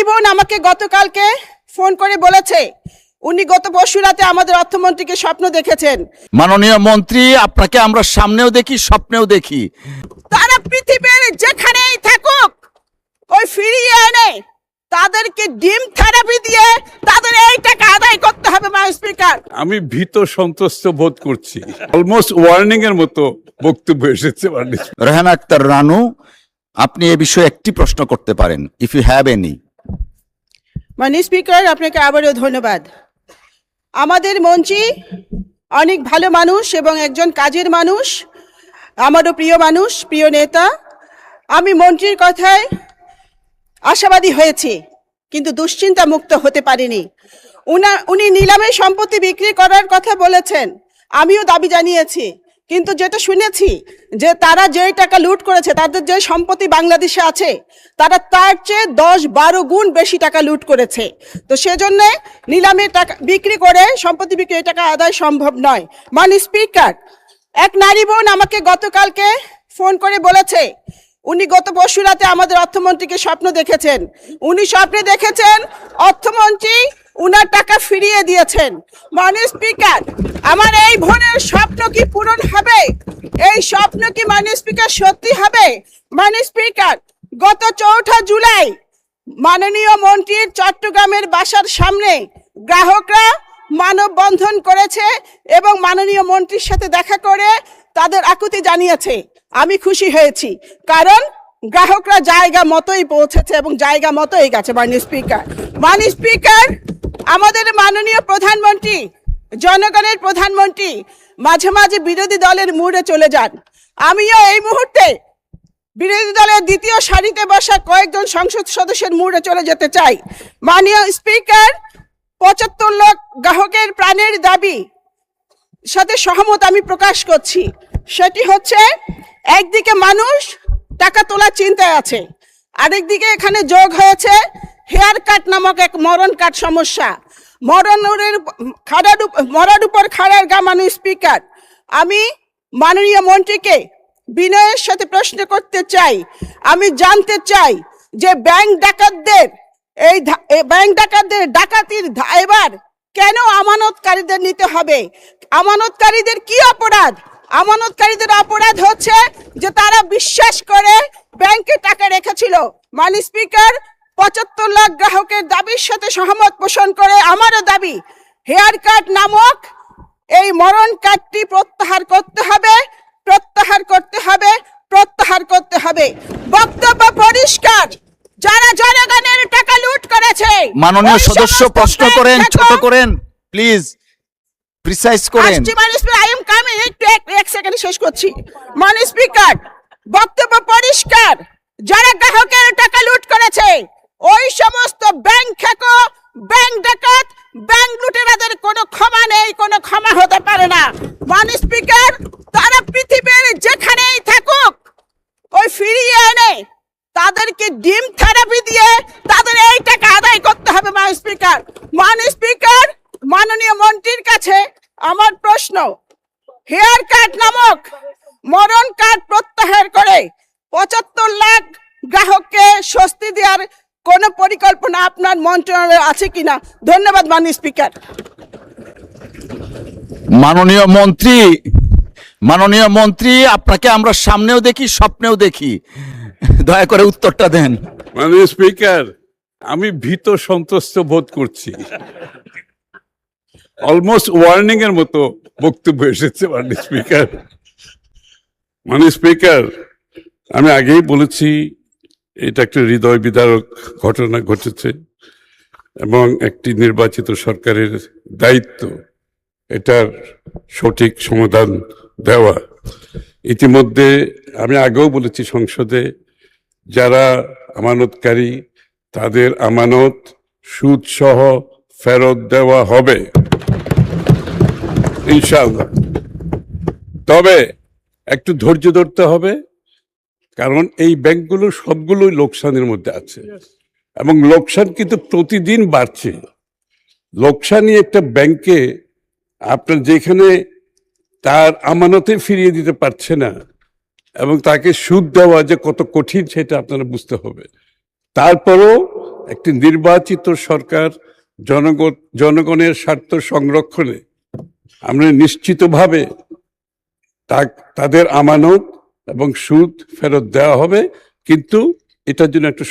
বোন আমাকে গতকালকে ফোন করে বলেছে উনি গত পরশু রাতে আমাদের অর্থমন্ত্রীকে স্বপ্ন দেখেছেন। মাননীয় মন্ত্রী, আপনাকে আমরা সামনেও দেখি, স্বপ্নেও দেখি। তারা পৃথিবীর যেখানেই থাকুক ওই ফিরিয়ে এনে তাদেরকে ডিম থেরাপি দিয়ে তাদের এই টাকা আদায় করতে হবে। মাননীয় স্পিকার, আমি ভীত সন্ত্রস্ত বোধ করছি। অলমোস্ট ওয়ার্নিং এর মতো বক্তব্য এসেছে। রেহানা আক্তার রানু, আপনি এ বিষয়ে একটি প্রশ্ন করতে পারেন, ইফ ইউ হ্যাভ এনি। মাননীয় স্পিকার, আপনাকে আবারও ধন্যবাদ। আমাদের মন্ত্রী অনেক ভালো মানুষ এবং একজন কাজের মানুষ, আমারও প্রিয় মানুষ, প্রিয় নেতা। আমি মন্ত্রীর কথায় আশাবাদী হয়েছি, কিন্তু দুশ্চিন্তা মুক্ত হতে পারিনি। উনি নিলামে সম্পত্তি বিক্রি করার কথা বলেছেন, আমিও দাবি জানিয়েছি, কিন্তু যেটা শুনেছি যে তারা যে টাকা লুট করেছে, তাদের যে সম্পত্তি বাংলাদেশে আছে, তারা তার চেয়ে 10-12 গুণ বেশি টাকা লুট করেছে। তো সেজন্য নিলামে টাকা বিক্রি করে সম্পত্তি বিক্রি টাকা আদায় সম্ভব নয়। মাননীয় স্পিকার, এক নারী বোন আমাকে গতকালকে ফোন করে বলেছে উনি গত পরশু রাতে আমাদের অর্থমন্ত্রীকে স্বপ্ন দেখেছেন। উনি স্বপ্নে দেখেছেন অর্থমন্ত্রী উনার টাকা ফিরিয়ে দিয়েছেন। মাননীয় স্পিকার, আমার এই বোনের স্বপ্ন কি পূরণ হবে? এই স্বপ্ন কি মাননীয় স্পিকার সত্যি হবে? মাননীয় স্পিকার, গত 4 জুলাই মাননীয় মন্ত্রীর চট্টগ্রামের বাসার সামনে গ্রাহকরা মানববন্ধন করেছে এবং মাননীয় মন্ত্রীর সাথে দেখা করে তাদের আকুতি জানিয়েছে। আমি খুশি হয়েছি, কারণ গ্রাহকরা জায়গা মতোই পৌঁছেছে এবং জায়গা মতোই গেছে। মাননীয় স্পিকার, আমাদের মাননীয় প্রধানমন্ত্রী, জনগণের প্রধানমন্ত্রী মাঝে মাঝে বিরোধী দলের মুডে চলে যান। আমিও এই মুহূর্তে বিরোধী দলের দ্বিতীয় সারিতে বসা কয়েকজন সংসদ সদস্যের মুডে চলে যেতে চাই। মাননীয় স্পিকার, 75 লাখ গ্রাহকের প্রাণের দাবি সাথে সহমত আমি প্রকাশ করছি। সেটি হচ্ছে, একদিকে মানুষ টাকা তোলার চিন্তায় আছে, আরেকদিকে এখানে যোগ হয়েছে হেয়ার কাট নামক এক মরণ কাট সমস্যা। মরার উপর খাড়ার গা। মাননীয় স্পিকার, আমি মাননীয় মন্ত্রীকে বিনয়ের সাথে প্রশ্ন করতে চাই, আমি জানতে চাই যে ব্যাংক ডাকাতদের ডাকাতির এবার কেন আমানতকারীদের নিতে হবে? আমানতকারীদের কি অপরাধ? আমানতকারীদের অপরাধ হচ্ছে যে তারা বিশ্বাস করে ব্যাংকে টাকা রেখেছিল। মাননীয় স্পিকার, 75 লাখ গ্রাহকের দাবির সাথে সহমত পোষণ করে আমারও দাবি, হেয়ার কাট নামক এই মরণ কাটটি প্রত্যাহার করতে হবে, প্রত্যাহার করতে হবে, প্রত্যাহার করতে হবে। বক্তব্য পরিষ্কার, যারা জনগণের টাকা লুট করেছে। মাননীয় সদস্য প্রশ্ন করেন, ছোট করেন প্লিজ, প্রিসাইজ করেন। আই এম কামিং, এক সেকেন্ড শেষ করছি। মাননীয় স্পিকার, বক্তব্য পরিষ্কার, যারা গ্রাহকের টাকা লুট করেছে ওই সমস্ত ব্যাংক ঠেকো, ব্যাংক ডাকাত, ব্যাংক লুটেরাদের কোনো ক্ষমা নেই, কোনো ক্ষমা হতে পারে না। মাননীয় স্পিকার, তারা পৃথিবীর যেখানেই থাকুক ওই ফিরিয়ে এনে তাদেরকে ডিম থেরাপি দিয়ে তাদের এই টাকা আদায় করতে হবে। মাননীয় স্পিকার, মাননীয় মন্ত্রীর কাছে আমার প্রশ্ন, হেয়ার কাট নামক মরণ কাট প্রত্যাহার করে 75 লাখ গ্রাহককে স্বস্তি দেওয়ার কোন পরিকল্পনা আপনার মন্ত্রণালয়ে আছে কিনা? ধন্যবাদ মাননীয় স্পিকার। মাননীয় মন্ত্রী, আপনাকে আমরা সামনেও দেখি, স্বপ্নেও দেখি, দয়া করে উত্তরটা দেন। মাননীয় স্পিকার, আমি ভীত সন্ত্রস্ত বোধ করছি। অলমোস্ট ওয়ার্নিং এর মতো বক্তব্য এসেছে। মাননীয় স্পিকার, আমি আগেই বলেছি এটা একটা হৃদয় বিদারক ঘটনা ঘটেছে এবং একটি নির্বাচিত সরকারের দায়িত্ব এটার সঠিক সমাধান দেওয়া। ইতিমধ্যে আমি আগেও বলেছি সংসদে, যারা আমানতকারী তাদের আমানত সুদ সহ ফেরত দেওয়া হবে ইনশাআল্লাহ। তবে একটু ধৈর্য ধরতে হবে, কারণ এই ব্যাংকগুলো সবগুলোই লোকসানের মধ্যে আছে এবং লোকসান কিন্তু প্রতিদিন বাড়ছে। লোকসানই একটা ব্যাংকে আপনার যেখানে তার আমানতে ফিরিয়ে দিতে পারছে না এবং তাকে সুদ দেওয়া যে কত কঠিন সেটা আপনারা বুঝতে হবে। তারপরও একটি নির্বাচিত সরকার জনগণের স্বার্থ সংরক্ষণে আমরা নিশ্চিতভাবে তাদের আমানত এবং সুদ ফেরত দেওয়া হবে, কিন্তু এটার জন্য একটা